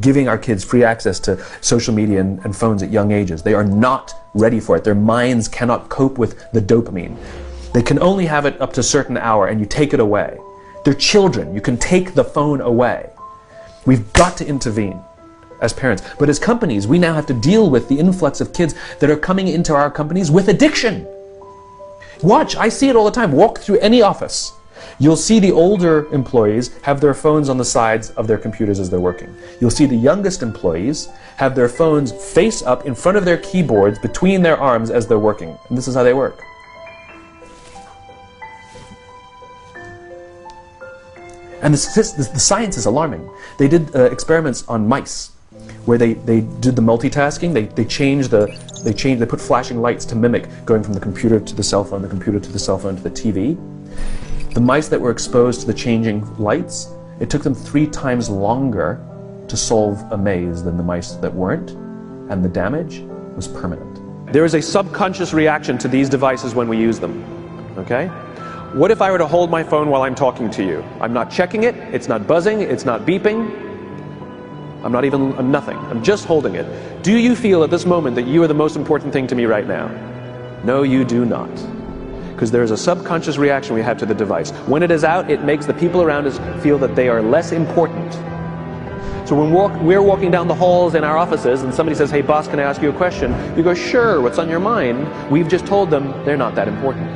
giving our kids free access to social media and phones at young ages. They are not ready for it. Their minds cannot cope with the dopamine. They can only have it up to a certain hour, and you take it away. They're children. You can take the phone away. We've got to intervene as parents. But as companies, we now have to deal with the influx of kids that are coming into our companies with addiction. Watch, I see it all the time. Walk through any office. You'll see the older employees have their phones on the sides of their computers as they're working. You'll see the youngest employees have their phones face up in front of their keyboards between their arms as they're working. And this is how they work. And the science is alarming. They did experiments on mice where they did the multitasking. They put flashing lights to mimic going from the computer to the cell phone, the computer to the cell phone to the TV. The mice that were exposed to the changing lights, it took them 3 times longer to solve a maze than the mice that weren't, and the damage was permanent. There is a subconscious reaction to these devices when we use them, okay? What if I were to hold my phone while I'm talking to you? I'm not checking it, it's not buzzing, it's not beeping, I'm nothing, I'm just holding it. Do you feel at this moment that you are the most important thing to me right now? No, you do not. Because there is a subconscious reaction we have to the device. When it is out, it makes the people around us feel that they are less important. So when we're walking down the halls in our offices and somebody says, hey boss, can I ask you a question? You go, sure, what's on your mind? We've just told them they're not that important.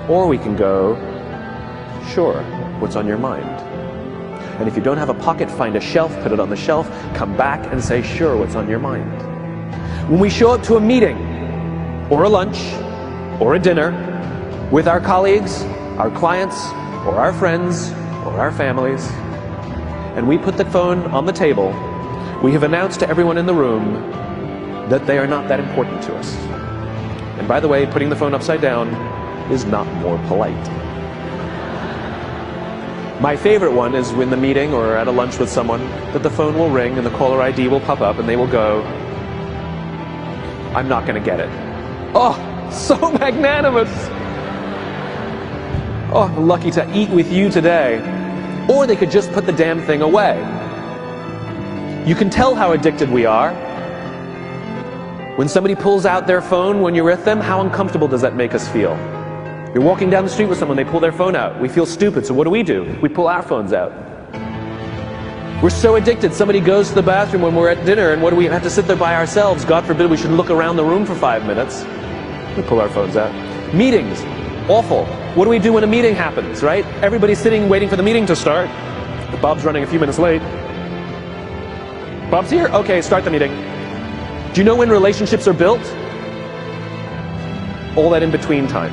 Or we can go, sure, what's on your mind? And if you don't have a pocket, find a shelf, put it on the shelf, come back and say, sure, what's on your mind? When we show up to a meeting, or a lunch, or a dinner, with our colleagues, our clients, or our friends, or our families, and we put the phone on the table, we have announced to everyone in the room that they are not that important to us. And by the way, putting the phone upside down is not more polite. My favorite one is when the meeting or at a lunch with someone that the phone will ring and the caller ID will pop up and they will go, I'm not going to get it. Oh, so magnanimous. Oh, lucky to eat with you today. Or they could just put the damn thing away. You can tell how addicted we are. When somebody pulls out their phone when you're with them, how uncomfortable does that make us feel? You're walking down the street with someone, they pull their phone out. We feel stupid, so what do? We pull our phones out. We're so addicted. Somebody goes to the bathroom when we're at dinner, and what do we have to sit there by ourselves? God forbid we should look around the room for 5 minutes. We pull our phones out. Meetings. Awful. What do we do when a meeting happens, right? Everybody's sitting waiting for the meeting to start. Bob's running a few minutes late. Bob's here? Okay, start the meeting. Do you know when relationships are built? All that in between time.